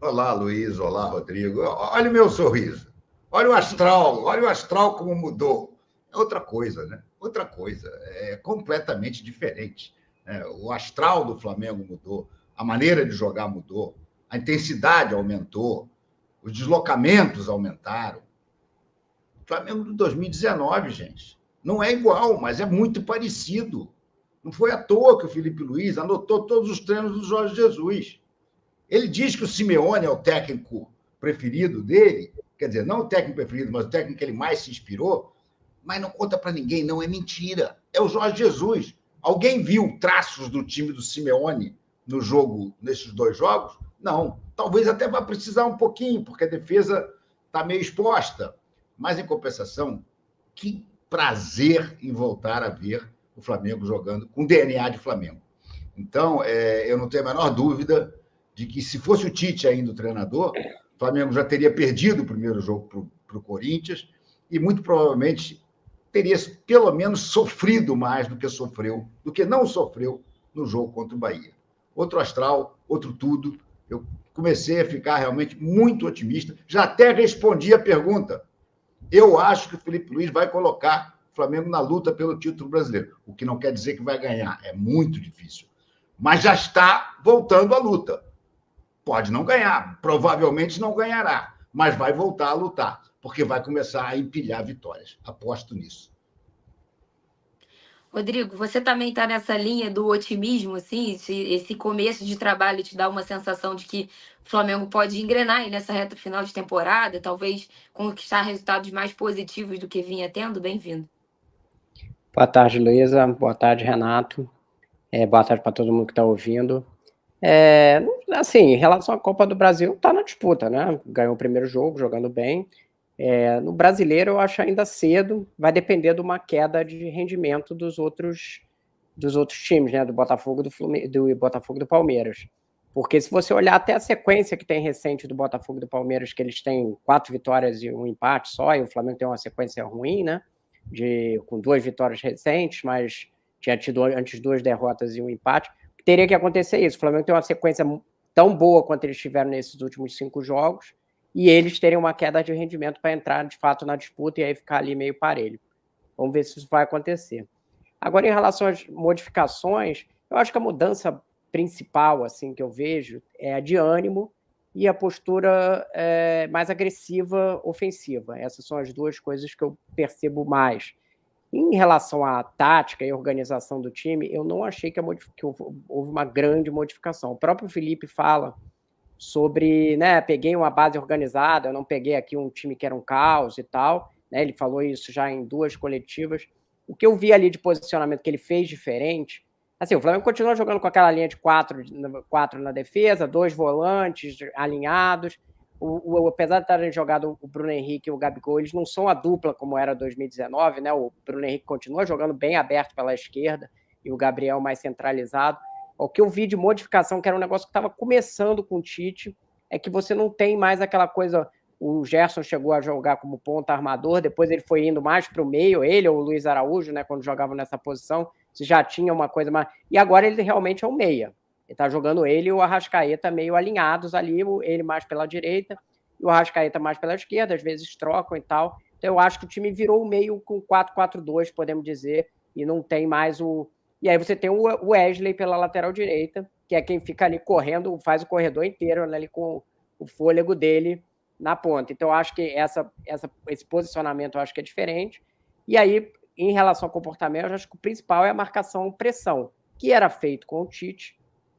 Olá, Luiz. Olá, Rodrigo. Olha o meu sorriso. Olha o astral como mudou. É outra coisa, né? Outra coisa. É completamente diferente. O astral do Flamengo mudou, a maneira de jogar mudou, a intensidade aumentou, os deslocamentos aumentaram. O Flamengo de 2019, gente, não é igual, mas é muito parecido. Não foi à toa que o Felipe Luiz anotou todos os treinos do Jorge Jesus. Ele diz que o Simeone é o técnico preferido dele, quer dizer, não o técnico preferido, mas o técnico que ele mais se inspirou, mas não conta para ninguém, não, é mentira. É o Jorge Jesus. Alguém viu traços do time do Simeone no jogo, nesses 2 jogos? Não. Talvez até vá precisar um pouquinho, porque a defesa está meio exposta. Mas, em compensação, que prazer em voltar a ver o Flamengo jogando com DNA de Flamengo. Então, eu não tenho a menor dúvida de que, se fosse o Tite ainda o treinador, o Flamengo já teria perdido o primeiro jogo para o Corinthians e, muito provavelmente, teria, pelo menos, sofrido mais do que não sofreu no jogo contra o Bahia. Outro astral, outro tudo. Eu comecei a ficar realmente muito otimista. Já até respondi a pergunta. Eu acho que o Felipe Luiz vai colocar o Flamengo na luta pelo título brasileiro, o que não quer dizer que vai ganhar. É muito difícil. Mas já está voltando à luta. Pode não ganhar, provavelmente não ganhará, mas vai voltar a lutar, porque vai começar a empilhar vitórias. Aposto nisso. Rodrigo, você também está nessa linha do otimismo, assim? Esse começo de trabalho te dá uma sensação de que o Flamengo pode engrenar aí nessa reta final de temporada, talvez conquistar resultados mais positivos do que vinha tendo? Bem-vindo. Boa tarde, Luísa. Boa tarde, Renato. Boa tarde para todo mundo que está ouvindo. Assim, em relação à Copa do Brasil, está na disputa, né? Ganhou o primeiro jogo, jogando bem. No brasileiro, eu acho ainda cedo, vai depender de uma queda de rendimento dos outros times, né? Do Botafogo, do Botafogo e do Palmeiras. Porque se você olhar até a sequência que tem recente do Botafogo e do Palmeiras, que eles têm 4 vitórias e 1 empate só, e o Flamengo tem uma sequência ruim, né? Com 2 vitórias recentes, mas tinha tido antes 2 derrotas e 1 empate. Teria que acontecer isso. O Flamengo tem uma sequência tão boa quanto eles tiveram nesses últimos 5 jogos, e eles terem uma queda de rendimento para entrar, de fato, na disputa e aí ficar ali meio parelho. Vamos ver se isso vai acontecer. Agora, em relação às modificações, eu acho que a mudança principal assim, que eu vejo é a de ânimo e a postura mais agressiva, ofensiva. Essas são as 2 coisas que eu percebo mais. Em relação à tática e organização do time, eu não achei que houve uma grande modificação. O próprio Felipe fala sobre, né, peguei uma base organizada, eu não peguei aqui um time que era um caos e tal, né, ele falou isso já em 2 coletivas. O que eu vi ali de posicionamento que ele fez diferente, assim, o Flamengo continua jogando com aquela linha de 4 na defesa, 2 volantes alinhados, apesar de terem jogado o Bruno Henrique e o Gabigol, eles não são a dupla como era 2019, né, o Bruno Henrique continua jogando bem aberto pela esquerda e o Gabriel mais centralizado. O que eu vi de modificação, que era um negócio que estava começando com o Tite, é que você não tem mais aquela coisa. O Gerson chegou a jogar como ponta armador, depois ele foi indo mais para o meio, ele ou o Luiz Araújo, né, quando jogavam nessa posição, você já tinha uma coisa mais. E agora ele realmente é um meia. Ele está jogando ele e o Arrascaeta meio alinhados ali, ele mais pela direita e o Arrascaeta mais pela esquerda, às vezes trocam e tal. Então eu acho que o time virou meio com 4-4-2, podemos dizer, e não tem mais o. E aí você tem o Wesley pela lateral direita, que é quem fica ali correndo, faz o corredor inteiro, né, ali com o fôlego dele na ponta. Então, eu acho que esse posicionamento eu acho que é diferente. E aí, em relação ao comportamento, eu acho que o principal é a marcação-pressão, que era feito com o Tite,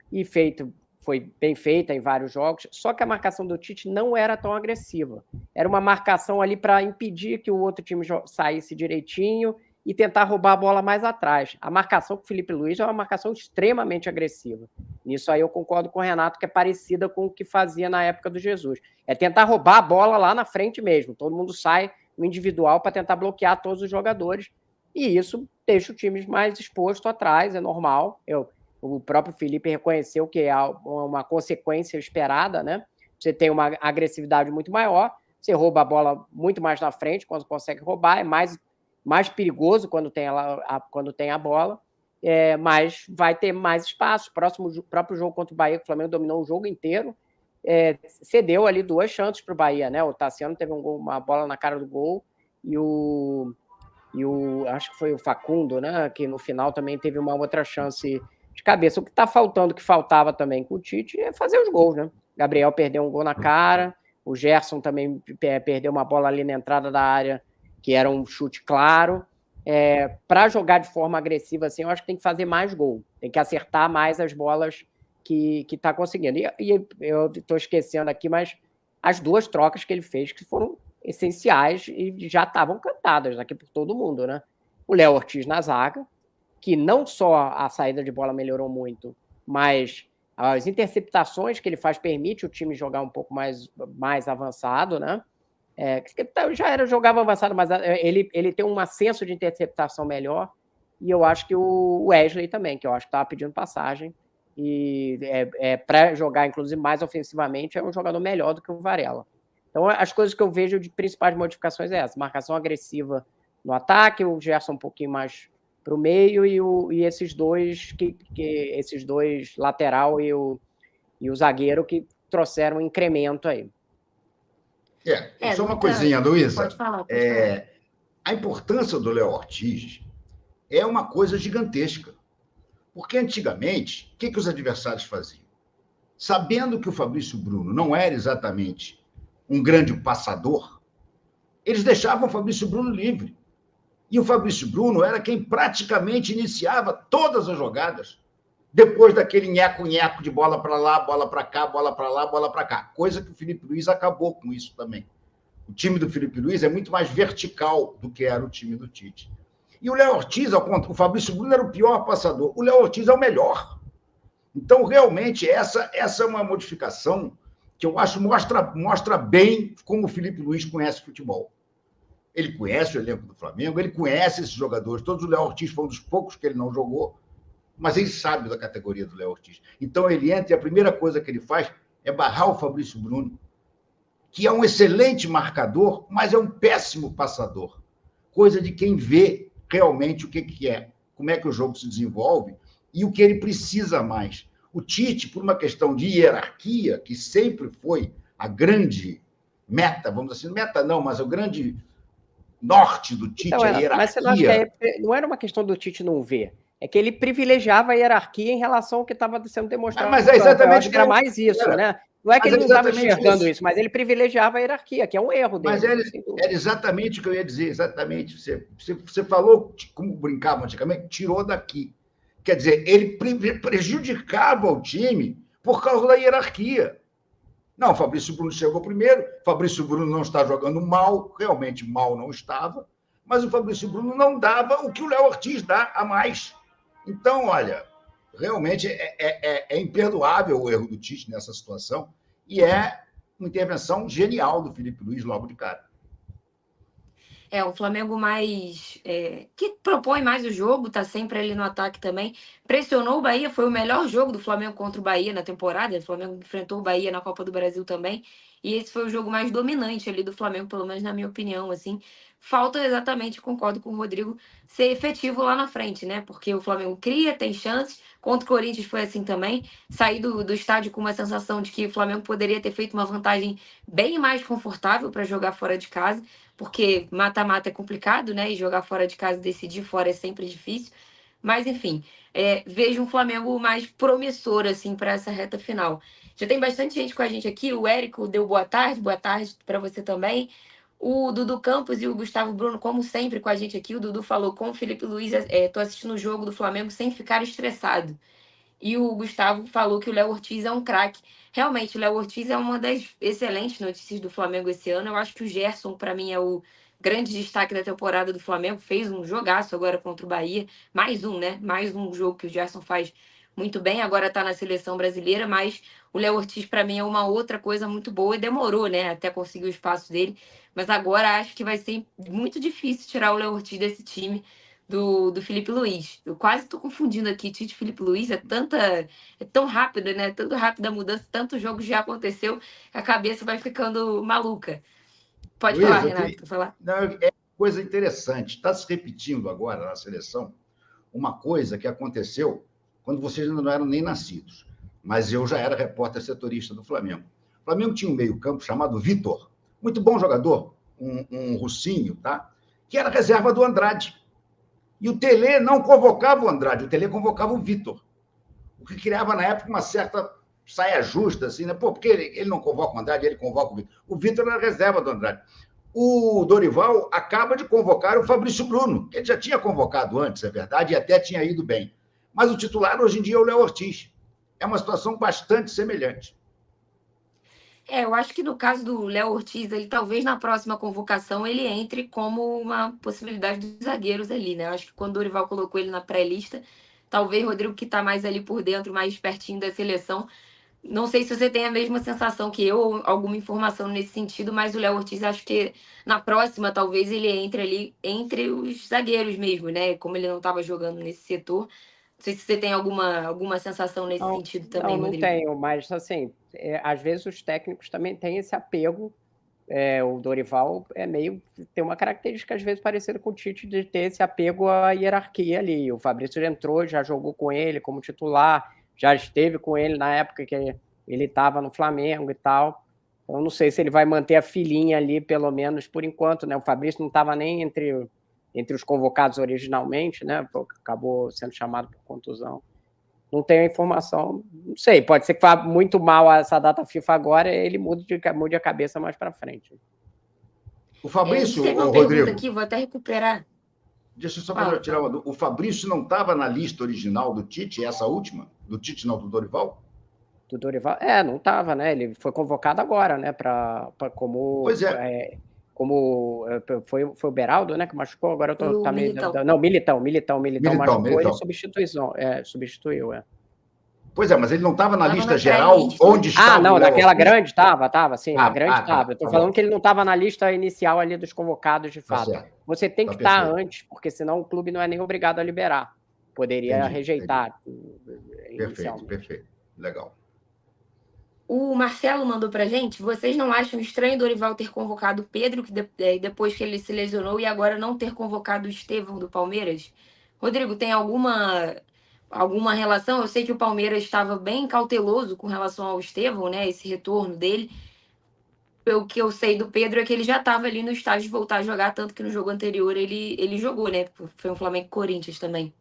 e foi bem feita em vários jogos, só que a marcação do Tite não era tão agressiva. Era uma marcação ali para impedir que o outro time saísse direitinho e tentar roubar a bola mais atrás. A marcação com o Felipe Luiz é uma marcação extremamente agressiva. Nisso aí eu concordo com o Renato, que é parecida com o que fazia na época do Jesus. É tentar roubar a bola lá na frente mesmo. Todo mundo sai no individual para tentar bloquear todos os jogadores. E isso deixa o time mais exposto atrás, é normal. O próprio Felipe reconheceu que é uma consequência esperada, né? Você tem uma agressividade muito maior, você rouba a bola muito mais na frente, quando consegue roubar, é mais perigoso quando tem a bola, mas vai ter mais espaço. Próprio jogo contra o Bahia, o Flamengo dominou o jogo inteiro, cedeu ali 2 chances para o Bahia, né? O Tassiano teve uma bola na cara do gol e o acho que foi o Facundo, né? Que no final também teve uma outra chance de cabeça. O que está faltando, que faltava também com o Tite, é fazer os gols, né? Gabriel perdeu um gol na cara, o Gerson também perdeu uma bola ali na entrada da área, que era um chute claro. Para jogar de forma agressiva, assim, eu acho que tem que fazer mais gol, tem que acertar mais as bolas que está conseguindo. E eu estou esquecendo aqui, mas as 2 trocas que ele fez, que foram essenciais e já estavam cantadas aqui por todo mundo, né? O Léo Ortiz na zaga, que não só a saída de bola melhorou muito, mas as interceptações que ele faz permite o time jogar um pouco mais avançado, né? Já jogava avançado, mas ele tem um senso de interceptação melhor, e eu acho que o Wesley também, que eu acho que estava pedindo passagem, e para jogar, inclusive, mais ofensivamente, é um jogador melhor do que o Varela. Então, as coisas que eu vejo de principais modificações é essa: marcação agressiva no ataque, o Gerson um pouquinho mais para o meio, e esses dois esses 2 lateral e o zagueiro, que trouxeram um incremento aí. Só uma coisinha, Luísa. Pode falar. A importância do Léo Ortiz é uma coisa gigantesca. Porque antigamente, o que os adversários faziam? Sabendo que o Fabrício Bruno não era exatamente um grande passador, eles deixavam o Fabrício Bruno livre. E o Fabrício Bruno era quem praticamente iniciava todas as jogadas, depois daquele nheco-nheco de bola para lá, bola para cá, bola para lá, bola para cá. Coisa que o Felipe Luiz acabou com isso também. O time do Felipe Luiz é muito mais vertical do que era o time do Tite. E o Léo Ortiz, ao contrário, o Fabrício Bruno era o pior passador, o Léo Ortiz é o melhor. Então, realmente, essa é uma modificação que eu acho mostra bem como o Felipe Luiz conhece futebol. Ele conhece o elenco do Flamengo, ele conhece esses jogadores todos. O Léo Ortiz foi um dos poucos que ele não jogou, mas ele sabe da categoria do Léo Ortiz. Então, ele entra e a primeira coisa que ele faz é barrar o Fabrício Bruno, que é um excelente marcador, mas é um péssimo passador. Coisa de quem vê realmente o que é, como é que o jogo se desenvolve e o que ele precisa mais. O Tite, por uma questão de hierarquia, que sempre foi a grande meta, vamos dizer assim, meta não, mas o grande norte do Tite, a hierarquia. Mas você não acha que não era uma questão do Tite não ver, é que ele privilegiava a hierarquia em relação ao que estava sendo demonstrado. Mas é exatamente que era mais isso, né? Não é que ele não estava enxergando isso, mas ele privilegiava a hierarquia, que é um erro dele. Mas era exatamente o que eu ia dizer, exatamente. Você falou, como brincavam antigamente, tirou daqui. Quer dizer, ele prejudicava o time por causa da hierarquia. Não, Fabrício Bruno chegou primeiro, Fabrício Bruno não está jogando mal, realmente mal não estava, mas o Fabrício Bruno não dava o que o Léo Ortiz dá a mais. Então, olha, realmente é imperdoável o erro do Tite nessa situação e é uma intervenção genial do Felipe Luiz logo de cara. O Flamengo mais... que propõe mais o jogo, tá sempre ali no ataque também. Pressionou o Bahia, foi o melhor jogo do Flamengo contra o Bahia na temporada. O Flamengo enfrentou o Bahia na Copa do Brasil também. E esse foi o jogo mais dominante ali do Flamengo, pelo menos na minha opinião, assim. Falta exatamente, concordo com o Rodrigo, ser efetivo lá na frente, né? Porque o Flamengo cria, tem chances. Contra o Corinthians foi assim também. Saí do estádio com uma sensação de que o Flamengo poderia ter feito uma vantagem bem mais confortável para jogar fora de casa, porque mata-mata é complicado, né? E jogar fora de casa e decidir fora é sempre difícil. Mas, enfim, vejo um Flamengo mais promissor, assim, para essa reta final. Já tem bastante gente com a gente aqui. O Érico deu boa tarde para você também. O Dudu Campos e o Gustavo Bruno, como sempre, com a gente aqui. O Dudu falou: com o Felipe Luiz, tô assistindo o jogo do Flamengo sem ficar estressado. E o Gustavo falou que o Léo Ortiz é um craque. Realmente, o Léo Ortiz é uma das excelentes notícias do Flamengo esse ano. Eu acho que o Gerson, para mim, é o grande destaque da temporada do Flamengo. Fez um jogaço agora contra o Bahia. Mais um, né? Mais um jogo que o Gerson faz muito bem. Agora está na seleção brasileira, mas o Léo Ortiz, para mim, é uma outra coisa muito boa. E demorou, né? Até conseguir o espaço dele. Mas agora acho que vai ser muito difícil tirar o Léo Ortiz desse time do Felipe Luiz. Eu quase estou confundindo aqui. Tite e Felipe Luiz é tão rápida, né? Tão rápida a mudança, tantos jogos já aconteceu, que a cabeça vai ficando maluca. Pode Luiz, falar, Renato. Quer falar? Não, é coisa interessante. Está se repetindo agora na seleção uma coisa que aconteceu quando vocês ainda não eram nem nascidos. Mas eu já era repórter setorista do Flamengo. Flamengo tinha um meio-campo chamado Vitor, muito bom jogador, um russinho, tá? Que era reserva do Andrade. E o Tele não convocava o Andrade, o Tele convocava o Vitor. O que criava, na época, uma certa saia justa, assim, né? Pô, porque ele não convoca o Andrade, ele convoca o Vitor. O Vitor era reserva do Andrade. O Dorival acaba de convocar o Fabrício Bruno, que ele já tinha convocado antes, é verdade, e até tinha ido bem. Mas o titular, hoje em dia, é o Léo Ortiz. É uma situação bastante semelhante. Eu acho que no caso do Léo Ortiz, ele talvez na próxima convocação ele entre como uma possibilidade dos zagueiros ali, né? Eu acho que quando o Dorival colocou ele na pré-lista, talvez Rodrigo, que está mais ali por dentro, mais pertinho da seleção. Não sei se você tem a mesma sensação que eu, ou alguma informação nesse sentido, mas o Léo Ortiz, acho que na próxima, talvez ele entre ali entre os zagueiros mesmo, né? Como ele não estava jogando nesse setor. Não sei se você tem alguma sensação nesse sentido também, não Rodrigo. tenho, mas assim, às vezes os técnicos também têm esse apego. O Dorival tem uma característica às vezes parecida com o Tite de ter esse apego à hierarquia ali. O Fabrício entrou, já jogou com ele como titular, já esteve com ele na época que ele estava no Flamengo e tal. Eu não sei se ele vai manter a filhinha ali, pelo menos por enquanto, né? O Fabrício não estava nem entre os convocados originalmente, né? Acabou sendo chamado por contusão. Não tenho a informação, não sei, pode ser que vá muito mal essa data FIFA agora, ele mude a cabeça mais para frente. O Fabrício, tem uma Rodrigo, pergunta aqui, vou até recuperar. Deixa eu só tirar uma dúvida. O Fabrício não estava na lista original do Tite, essa última? Do Tite, não, do Dorival? Do Dorival? Não estava, né? Ele foi convocado agora, né? Como. Pois é. Foi o Beraldo, né? Que machucou, agora eu tô meio. Militão. Não, Militão machucou, ele substituiu. Pois é, mas ele não estava na lista geral onde estava. Não, naquela grande estava, sim, na grande estava. Eu estou falando que ele não estava na lista inicial ali dos convocados, de fato. Você tem que estar antes, porque senão o clube não é nem obrigado a liberar. Poderia rejeitar. Perfeito. Legal. O Marcelo mandou pra gente, vocês não acham estranho o Dorival ter convocado o Pedro, que depois que ele se lesionou, e agora não ter convocado o Estevão do Palmeiras? Rodrigo, tem alguma relação? Eu sei que o Palmeiras estava bem cauteloso com relação ao Estevão, né? Esse retorno dele. O que eu sei do Pedro é que ele já estava ali no estágio de voltar a jogar, tanto que no jogo anterior ele jogou, né? Foi um Flamengo e Corinthians também.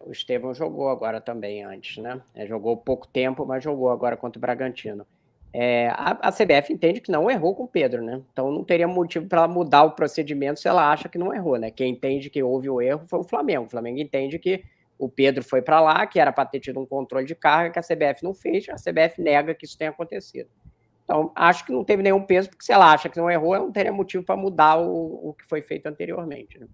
O Estevão jogou agora também antes, né? Jogou pouco tempo, mas jogou agora contra o Bragantino. A CBF entende que não errou com o Pedro, né? Então não teria motivo para ela mudar o procedimento se ela acha que não errou, né? Quem entende que houve o erro foi o Flamengo. O Flamengo entende que o Pedro foi para lá, que era para ter tido um controle de carga, que a CBF não fez, a CBF nega que isso tenha acontecido. Então, acho que não teve nenhum peso, porque se ela acha que não errou, ela não teria motivo para mudar o que foi feito anteriormente, né?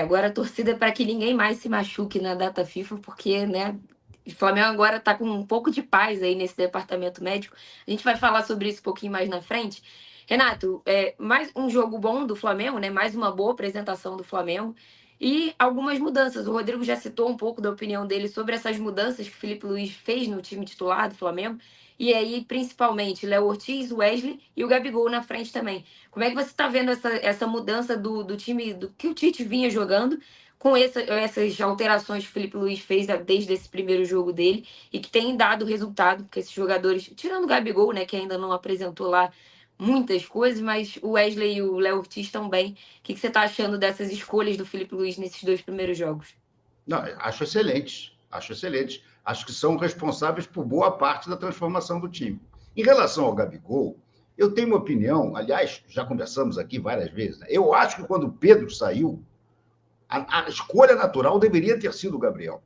Agora a torcida é para que ninguém mais se machuque na data FIFA, porque, né, o Flamengo agora está com um pouco de paz aí nesse departamento médico. A gente vai falar sobre isso um pouquinho mais na frente. Renato, mais um jogo bom do Flamengo, né? Mais uma boa apresentação do Flamengo e algumas mudanças. O Rodrigo já citou um pouco da opinião dele sobre essas mudanças que o Felipe Luiz fez no time titular do Flamengo. E aí, principalmente, Léo Ortiz, Wesley e o Gabigol na frente também. Como é que você está vendo essa mudança do time do que o Tite vinha jogando com essas alterações que o Felipe Luiz fez desde esse primeiro jogo dele e que tem dado resultado, porque esses jogadores, tirando o Gabigol, né, que ainda não apresentou lá muitas coisas, mas o Wesley e o Léo Ortiz estão bem. O que você está achando dessas escolhas do Felipe Luiz nesses 2 primeiros jogos? Não, acho excelente. Acho que são responsáveis por boa parte da transformação do time. Em relação ao Gabigol, eu tenho uma opinião, aliás, já conversamos aqui várias vezes, né? Eu acho que quando o Pedro saiu, a escolha natural deveria ter sido o Gabriel.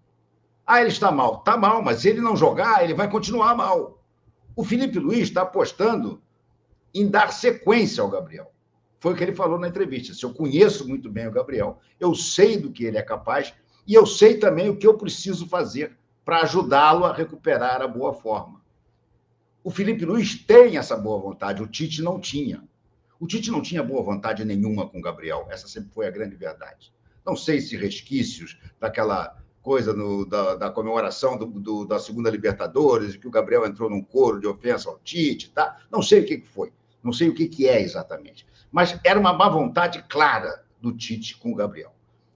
Ele está mal. Está mal, mas se ele não jogar, ele vai continuar mal. O Felipe Luiz está apostando em dar sequência ao Gabriel. Foi o que ele falou na entrevista. Se eu conheço muito bem o Gabriel, eu sei do que ele é capaz e eu sei também o que eu preciso fazer para ajudá-lo a recuperar a boa forma. O Felipe Luiz tem essa boa vontade, o Tite não tinha. O Tite não tinha boa vontade nenhuma com o Gabriel, essa sempre foi a grande verdade. Não sei se resquícios daquela coisa da comemoração da segunda Libertadores, que o Gabriel entrou num coro de ofensa ao Tite, tá? Não sei o que foi, não sei o que é exatamente. Mas era uma má vontade clara do Tite com o Gabriel.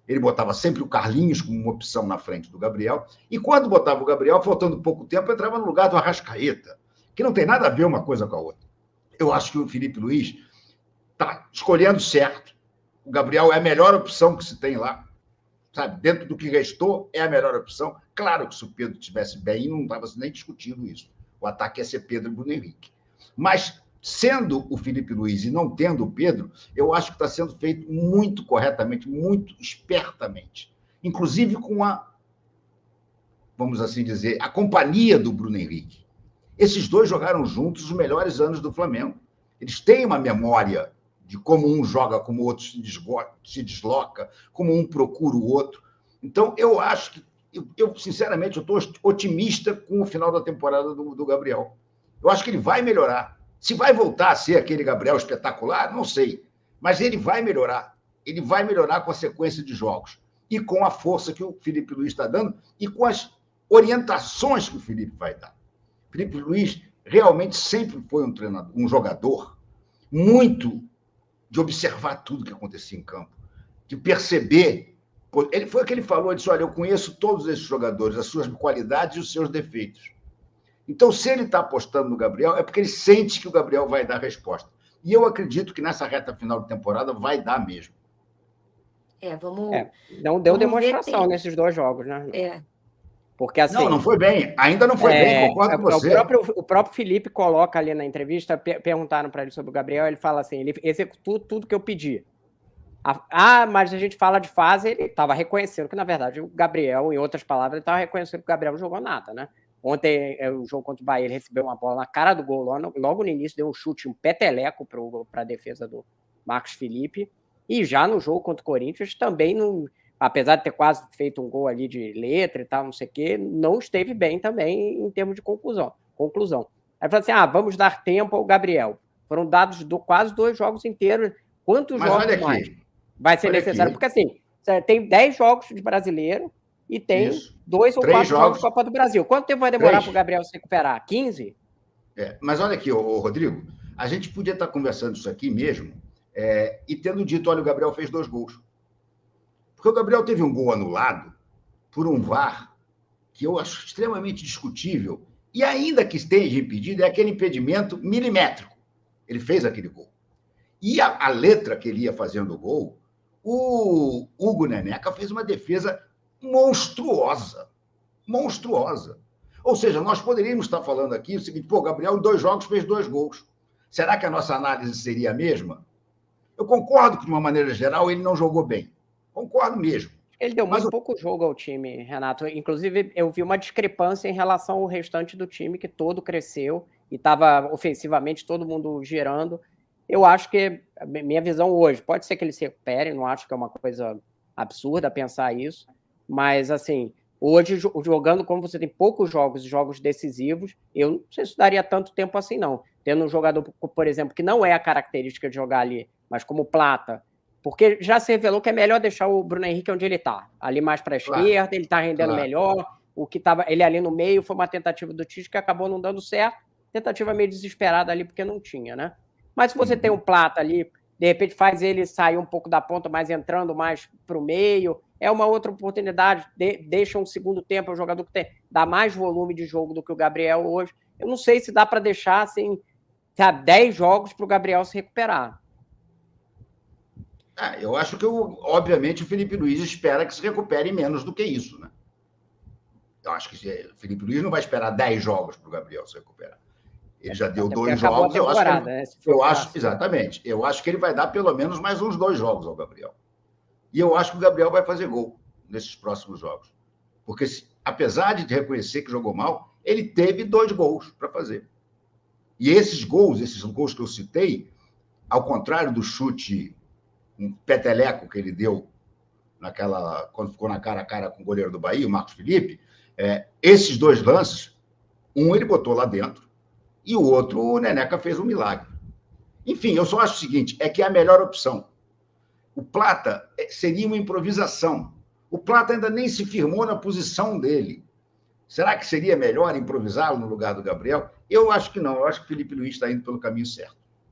Ele botava sempre o Carlinhos como uma opção na frente do Gabriel, e quando botava o Gabriel, faltando pouco tempo, entrava no lugar do Arrascaeta, que não tem nada a ver uma coisa com a outra. Eu acho que o Felipe Luiz está escolhendo certo. O Gabriel é a melhor opção que se tem lá. Sabe? Dentro do que restou, é a melhor opção. Claro que se o Pedro estivesse bem, não estava nem discutindo isso. O ataque ia ser Pedro e Bruno Henrique. Mas, sendo o Felipe Luiz e não tendo o Pedro, eu acho que está sendo feito muito corretamente, muito espertamente. Inclusive com vamos assim dizer, a companhia do Bruno Henrique. Esses dois jogaram juntos os melhores anos do Flamengo. Eles têm uma memória de como um joga, como o outro se desloca, como um procura o outro. Então, eu acho que, sinceramente, eu estou otimista com o final da temporada do Gabriel. Eu acho que ele vai melhorar. Se vai voltar a ser aquele Gabriel espetacular, não sei. Mas ele vai melhorar. Ele vai melhorar com a sequência de jogos. E com a força que o Felipe Luiz está dando e com as orientações que o Felipe vai dar. O Felipe Luiz realmente sempre foi um jogador muito de observar tudo que acontecia em campo, de perceber. Ele foi o que ele falou, ele disse, olha, eu conheço todos esses jogadores, as suas qualidades e os seus defeitos. Então, se ele está apostando no Gabriel, é porque ele sente que o Gabriel vai dar resposta. E eu acredito que nessa reta final de temporada vai dar mesmo. Não deu demonstração nesses 2 jogos, né? Porque, assim, não foi bem. Ainda não foi bem, concordo com você. O próprio Felipe coloca ali na entrevista, perguntaram para ele sobre o Gabriel, ele fala assim, ele executou tudo que eu pedi. Mas a gente fala de fase, ele estava reconhecendo que, na verdade, o Gabriel, em outras palavras, ele estava reconhecendo que o Gabriel não jogou nada, né? Ontem, o jogo contra o Bahia, ele recebeu uma bola na cara do gol, logo no início, deu um chute, um peteleco para a defesa do Marcos Felipe, e já no jogo contra o Corinthians também não... Apesar de ter quase feito um gol ali de letra e tal, não sei o quê, não esteve bem também em termos de conclusão. Aí falou assim, vamos dar tempo ao Gabriel. Foram dados quase 2 jogos inteiros. Quantos jogos mais vai ser necessário? Porque, assim, tem 10 jogos de brasileiro e tem 2 ou 4 jogos de Copa do Brasil. Quanto tempo vai demorar para o Gabriel se recuperar? 15? Mas olha aqui, Rodrigo, a gente podia estar conversando isso aqui mesmo e tendo dito, olha, o Gabriel fez 2 gols. Porque o Gabriel teve um gol anulado por um VAR que eu acho extremamente discutível, e ainda que esteja impedido, é aquele impedimento milimétrico. Ele fez aquele gol. E a letra que ele ia fazendo o gol, o Hugo Neneca fez uma defesa monstruosa. Monstruosa. Ou seja, nós poderíamos estar falando aqui o seguinte, o Gabriel em 2 jogos fez 2 gols. Será que a nossa análise seria a mesma? Eu concordo que, de uma maneira geral, ele não jogou bem. Concordo mesmo. Ele deu muito pouco jogo ao time, Renato. Inclusive, eu vi uma discrepância em relação ao restante do time, que todo cresceu e estava ofensivamente todo mundo girando. Eu acho que, minha visão hoje, pode ser que ele se recupere, não acho que é uma coisa absurda pensar isso, mas, assim, hoje, jogando como você tem poucos jogos decisivos, eu não sei se daria tanto tempo assim, não. Tendo um jogador, por exemplo, que não é a característica de jogar ali, mas como Plata, porque já se revelou que é melhor deixar o Bruno Henrique onde ele está, ali mais para a esquerda, ele está rendendo melhor, o que estava ele ali no meio foi uma tentativa do Tite que acabou não dando certo, tentativa meio desesperada ali porque não tinha, né? Mas se você tem um Plata ali, de repente faz ele sair um pouco da ponta, mas entrando mais para o meio, é uma outra oportunidade, deixa um segundo tempo, o jogador que dá mais volume de jogo do que o Gabriel hoje. Eu não sei se dá para deixar assim, 10 jogos para o Gabriel se recuperar. Eu acho que, obviamente, o Felipe Luiz espera que se recupere menos do que isso, né? Eu acho que o Felipe Luiz não vai esperar 10 jogos para o Gabriel se recuperar. Ele já deu 2 jogos, exatamente. Eu acho que ele vai dar pelo menos mais uns 2 jogos ao Gabriel. E eu acho que o Gabriel vai fazer gol nesses próximos jogos. Porque, apesar de reconhecer que jogou mal, ele teve 2 gols para fazer. E esses gols que eu citei, ao contrário do chute, um peteleco que ele deu quando ficou na cara a cara com o goleiro do Bahia, o Marcos Felipe, esses 2 lances, um ele botou lá dentro e o outro, o Neneca fez um milagre. Enfim, eu só acho o seguinte, que é a melhor opção. O Plata seria uma improvisação. O Plata ainda nem se firmou na posição dele. Será que seria melhor improvisá-lo no lugar do Gabriel? Eu acho que não. Eu acho que o Felipe Luiz está indo pelo caminho certo.